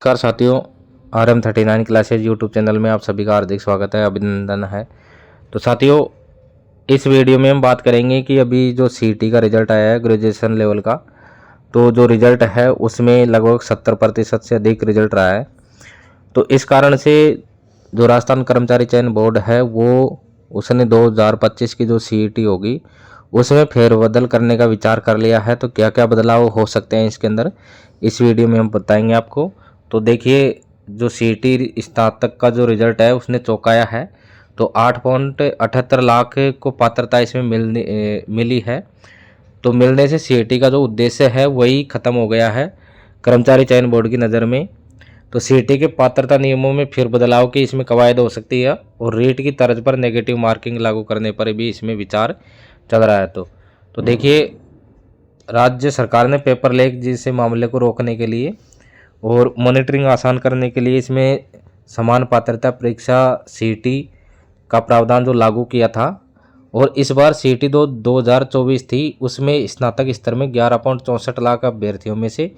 नमस्कार साथियों, RM39 classes YouTube channel में आप सभी का हार्दिक स्वागत है, अभिनंदन है। तो साथियों, इस वीडियो में हम बात करेंगे कि अभी जो सीईटी का रिजल्ट आया है ग्रेजुएशन लेवल का, तो जो रिजल्ट है उसमें लगभग 70% से अधिक रिजल्ट रहा है। तो इस कारण से जो राजस्थान कर्मचारी चयन बोर्ड है उसने 2025 की जो सीईटी होगी उसमें फेरबदल करने का विचार कर लिया है। तो क्या क्या बदलाव हो सकते हैं इसके अंदर, इस वीडियो में हम बताएंगे आपको। तो देखिए, जो सीईटी स्नातक का जो रिजल्ट है उसने चौंकाया है। तो 8.78 लाख को पात्रता इसमें मिली है। तो मिलने से सीईटी का जो उद्देश्य है वही खत्म हो गया है कर्मचारी चयन बोर्ड की नज़र में। तो सीईटी के पात्रता नियमों में फिर बदलाव की इसमें कवायद हो सकती है और रीट की तर्ज पर नेगेटिव मार्किंग लागू करने पर भी इसमें विचार चल रहा है। तो देखिए, राज्य सरकार ने पेपर लीक जैसे मामले को रोकने के लिए और मॉनिटरिंग आसान करने के लिए इसमें समान पात्रता परीक्षा सीईटी का प्रावधान जो लागू किया था। और इस बार सीईटी 2024 थी, उसमें स्नातक स्तर में 11.64 लाख अभ्यर्थियों में से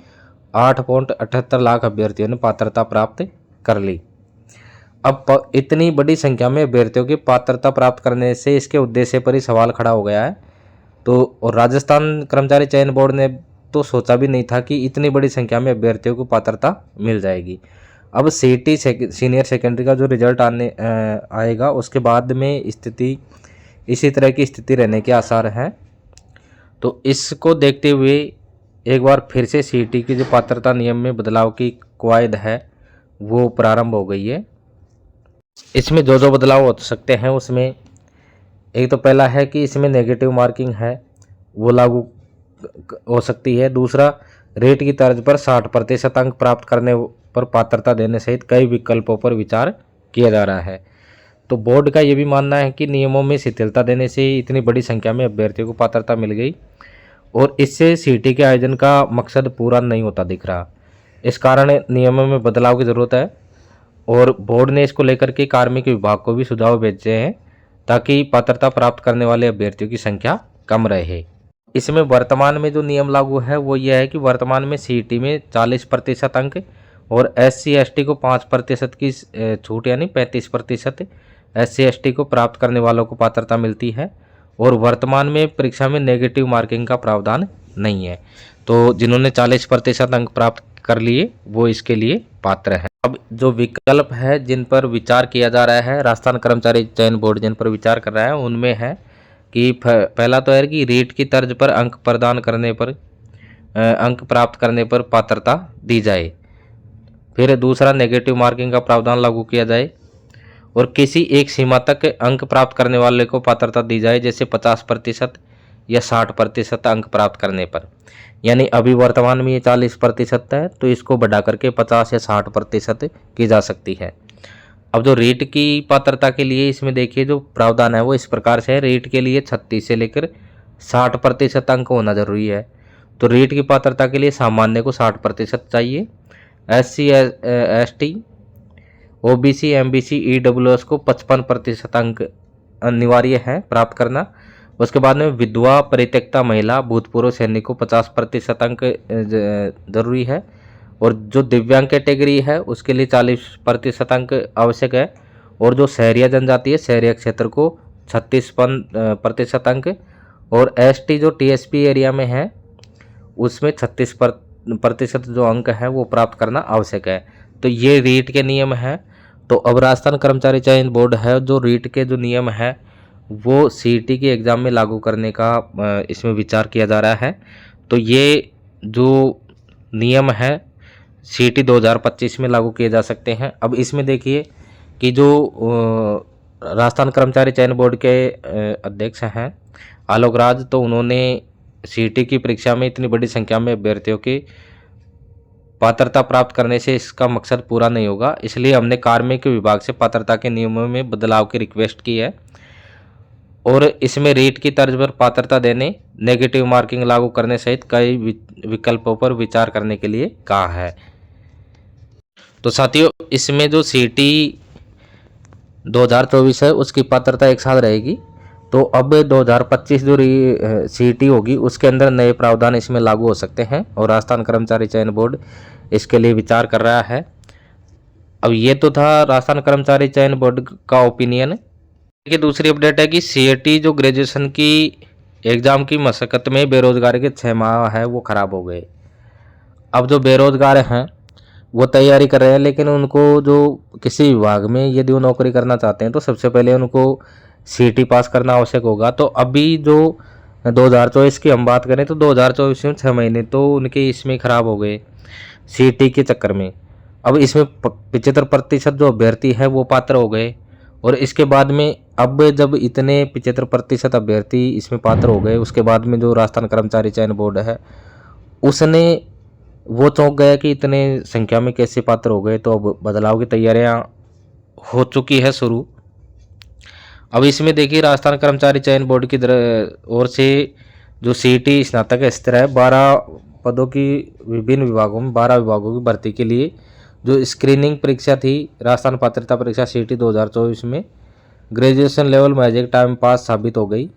8.78 लाख अभ्यर्थियों ने पात्रता प्राप्त कर ली। अब इतनी बड़ी संख्या में अभ्यर्थियों की पात्रता प्राप्त करने से इसके उद्देश्य पर ही सवाल खड़ा हो गया है। तो और राजस्थान कर्मचारी चयन बोर्ड ने तो सोचा भी नहीं था कि इतनी बड़ी संख्या में अभ्यर्थियों को पात्रता मिल जाएगी। अब सीईटी सीनियर सेकेंडरी का जो रिजल्ट आएगा उसके बाद में स्थिति इसी तरह की स्थिति रहने के आसार हैं। तो इसको देखते हुए एक बार फिर से सीईटी की जो पात्रता नियम में बदलाव की कवायद है वो प्रारंभ हो गई है। इसमें जो जो बदलाव हो सकते हैं उसमें एक तो पहला है कि इसमें नेगेटिव मार्किंग है वो लागू हो सकती है। दूसरा, रेट की तर्ज पर 60% अंक प्राप्त करने पर पात्रता देने सहित कई विकल्पों पर विचार किया जा रहा है। तो बोर्ड का ये भी मानना है कि नियमों में शिथिलता देने से इतनी बड़ी संख्या में अभ्यर्थियों को पात्रता मिल गई और इससे सीईटी के आयोजन का मकसद पूरा नहीं होता दिख रहा। इस कारण नियमों में बदलाव की ज़रूरत है और बोर्ड ने इसको लेकर के कार्मिक विभाग को भी सुझाव भेजे हैं ताकि पात्रता प्राप्त करने वाले अभ्यर्थियों की संख्या कम रहे। इसमें वर्तमान में जो नियम लागू है वो यह है कि वर्तमान में सीईटी में 40% अंक और SC ST को 5% की छूट यानी 35% SC ST को प्राप्त करने वालों को पात्रता मिलती है और वर्तमान में परीक्षा में नेगेटिव मार्किंग का प्रावधान नहीं है। तो जिन्होंने 40% अंक प्राप्त कर लिए वो इसके लिए पात्र है। अब जो विकल्प है जिन पर विचार किया जा रहा है, राजस्थान कर्मचारी चयन बोर्ड जिन पर विचार कर रहा है उनमें है कि पहला तो है कि रीट की तर्ज पर अंक प्रदान करने पर अंक प्राप्त करने पर पात्रता दी जाए। फिर दूसरा, नेगेटिव मार्किंग का प्रावधान लागू किया जाए और किसी एक सीमा तक अंक प्राप्त करने वाले को पात्रता दी जाए, जैसे 50% या 60% अंक प्राप्त करने पर। यानी अभी वर्तमान में ये 40% है तो इसको बढ़ा करके 50 या 60% की जा सकती है। अब जो रीट की पात्रता के लिए इसमें देखिए जो प्रावधान है वो इस प्रकार से है। रीट के लिए 36 से लेकर 60% अंक होना जरूरी है। तो रीट की पात्रता के लिए सामान्य को 60% चाहिए, SC ST OBC MBC EWS को 55% अंक अनिवार्य है प्राप्त करना। उसके बाद में विधवा परित्यक्ता महिला भूतपूर्व सैनिक को 50% अंक जरूरी है और जो दिव्यांग कैटेगरी है उसके लिए 40% अंक आवश्यक है और जो शहरिया जनजाति है शहरिया क्षेत्र को 36% अंक और ST जो TSP एरिया में है उसमें 36% जो अंक है वो प्राप्त करना आवश्यक है। तो ये रीट के नियम हैं। तो अब राजस्थान कर्मचारी चयन बोर्ड है जो रीट के जो नियम है वो सीईटी के एग्ज़ाम में लागू करने का इसमें विचार किया जा रहा है। तो ये जो नियम है सीईटी 2025 में लागू किए जा सकते हैं। अब इसमें देखिए कि जो राजस्थान कर्मचारी चयन बोर्ड के अध्यक्ष हैं आलोक राज, तो उन्होंने सीईटी की परीक्षा में इतनी बड़ी संख्या में अभ्यर्थियों की पात्रता प्राप्त करने से इसका मकसद पूरा नहीं होगा, इसलिए हमने कार्मिक विभाग से पात्रता के नियमों में बदलाव की रिक्वेस्ट की है और इसमें रीट की तर्ज पर पात्रता देने, नेगेटिव मार्किंग लागू करने सहित कई विकल्पों पर विचार करने के लिए कहा है। तो साथियों, इसमें जो सीईटी 2024 है उसकी पात्रता एक साथ रहेगी तो अब 2025 जो CET होगी उसके अंदर नए प्रावधान इसमें लागू हो सकते हैं और राजस्थान कर्मचारी चयन बोर्ड इसके लिए विचार कर रहा है। अब ये तो था राजस्थान कर्मचारी चयन बोर्ड का ओपिनियन। देखिए दूसरी अपडेट है कि CET जो ग्रेजुएशन की एग्ज़ाम की मशक्क़त में बेरोजगारी के 6 माह है वो ख़राब हो गए। अब जो बेरोजगार हैं वो तैयारी कर रहे हैं, लेकिन उनको जो किसी विभाग में यदि वो नौकरी करना चाहते हैं तो सबसे पहले उनको CET पास करना आवश्यक होगा। तो अभी जो 2024 की हम बात करें तो 2024 में 6 महीने तो उनके इसमें ख़राब हो गए CET के चक्कर में। अब इसमें 75% जो अभ्यर्थी है वो पात्र हो गए, और इसके बाद में अब जब इतने 75% अभ्यर्थी इसमें पात्र हो गए, उसके बाद में जो राजस्थान कर्मचारी चयन बोर्ड है उसने वो चौंक गया कि इतने संख्या में कैसे पात्र हो गए। तो अब बदलाव की तैयारियां हो चुकी है शुरू। अब इसमें देखिए राजस्थान कर्मचारी चयन बोर्ड की ओर से जो CET स्नातक स्तर है 12 पदों की विभिन्न विभागों में 12 विभागों की भर्ती के लिए जो स्क्रीनिंग परीक्षा थी राजस्थान पात्रता परीक्षा CET 2024 में ग्रेजुएशन लेवल महज एक टाइम पास साबित हो गई,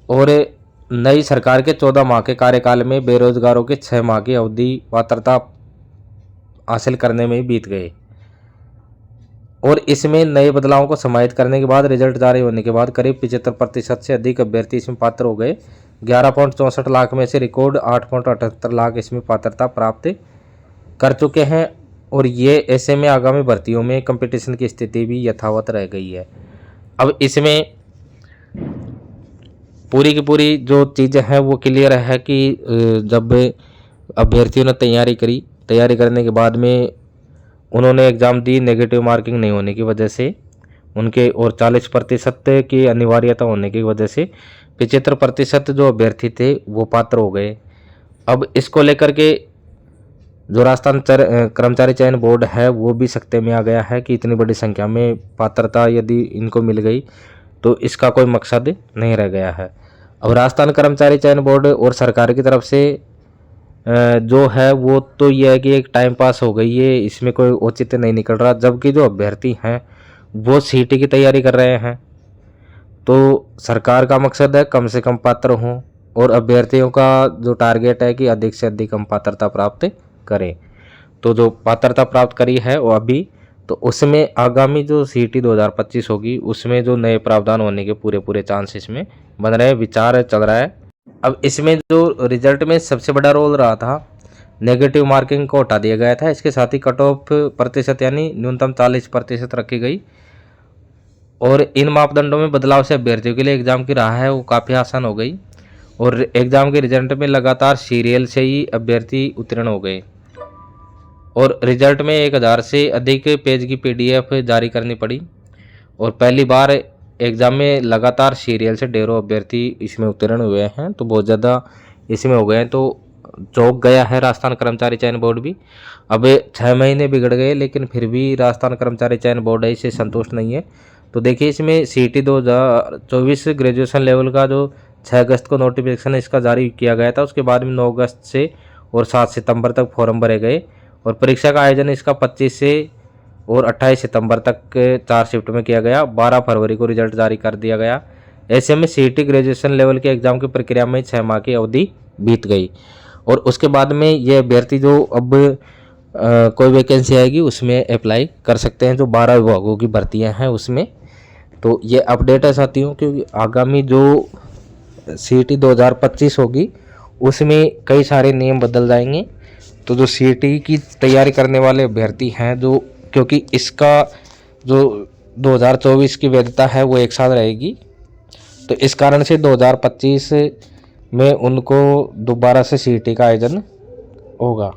और नई सरकार के 14 माह के कार्यकाल में बेरोजगारों के 6 माह की अवधि पात्रता हासिल करने में बीत गए। और इसमें नए बदलावों को समाहित करने के बाद रिजल्ट जारी होने के बाद करीब 75% से अधिक अभ्यर्थी इसमें पात्र हो गए। 11.64 लाख में से रिकॉर्ड 8.78 लाख इसमें पात्रता प्राप्त कर चुके हैं, और ये ऐसे में आगामी भर्तियों में कंपटीशन की स्थिति भी यथावत रह गई है। अब इसमें पूरी की पूरी जो चीज़ें हैं वो क्लियर है कि जब अभ्यर्थियों ने तैयारी करने के बाद में उन्होंने एग्ज़ाम दी, नेगेटिव मार्किंग नहीं होने की वजह से उनके, और 40% की अनिवार्यता होने की वजह से 75% जो अभ्यर्थी थे वो पात्र हो गए। अब इसको लेकर के जो राजस्थान कर्मचारी चयन बोर्ड है वो भी सख्ते में आ गया है कि इतनी बड़ी संख्या में पात्रता यदि इनको मिल गई तो इसका कोई मकसद नहीं रह गया है। अब राजस्थान कर्मचारी चयन बोर्ड और सरकार की तरफ से जो है वो तो ये है कि एक टाइम पास हो गई है, इसमें कोई औचित्य नहीं निकल रहा, जबकि जो अभ्यर्थी हैं वो CET की तैयारी कर रहे हैं। तो सरकार का मकसद है कम से कम पात्र हों, और अभ्यर्थियों का जो टारगेट है कि अधिक से अधिक हम पात्रता प्राप्त करें। तो जो पात्रता प्राप्त करी है वो अभी, तो उसमें आगामी जो CET 2025 होगी उसमें जो नए प्रावधान होने के पूरे चांस इसमें बन रहे हैं, विचार चल रहा है। अब इसमें जो रिजल्ट में सबसे बड़ा रोल रहा था, नेगेटिव मार्किंग को हटा दिया गया था, इसके साथ ही कट ऑफ प्रतिशत यानी न्यूनतम 40% रखी गई, और इन मापदंडों में बदलाव से अभ्यर्थियों के लिए एग्ज़ाम की राह है वो काफ़ी आसान हो गई, और एग्ज़ाम के रिजल्ट में लगातार सीरियल से ही अभ्यर्थी उत्तीर्ण हो गए, और रिजल्ट में 1000 से अधिक पेज की PDF जारी करनी पड़ी, और पहली बार एग्ज़ाम में लगातार सीरियल से ढेरों अभ्यर्थी इसमें उत्तीर्ण हुए हैं। तो बहुत ज़्यादा इसमें हो गए हैं, तो चौंक गया है राजस्थान कर्मचारी चयन बोर्ड भी। अब 6 महीने बिगड़ गए लेकिन फिर भी राजस्थान कर्मचारी चयन बोर्ड इससे संतुष्ट नहीं है। तो देखिए इसमें CET 2024 ग्रेजुएशन लेवल का जो 6 अगस्त को नोटिफिकेशन इसका जारी किया गया था, उसके बाद में 9 अगस्त से और 7 सितंबर तक फॉर्म भरे गए, और परीक्षा का आयोजन इसका 25 से और 28 सितंबर तक 4 शिफ्ट में किया गया। 12 फरवरी को रिजल्ट जारी कर दिया गया। ऐसे में CET ग्रेजुएशन लेवल के एग्ज़ाम की प्रक्रिया में 6 माह की अवधि बीत गई, और उसके बाद में ये अभ्यर्थी जो अब कोई वैकेंसी आएगी उसमें अप्लाई कर सकते हैं, जो 12 विभागों की भर्तियां हैं उसमें। तो ये अपडेट है साथियों, क्योंकि आगामी जो CET 2025 होगी उसमें कई सारे नियम बदल जाएंगे। तो जो CET की तैयारी करने वाले अभ्यर्थी हैं, जो क्योंकि इसका जो 2024 की वैधता है वो एक साल रहेगी, तो इस कारण से 2025 में उनको दोबारा से CET का आयोजन होगा।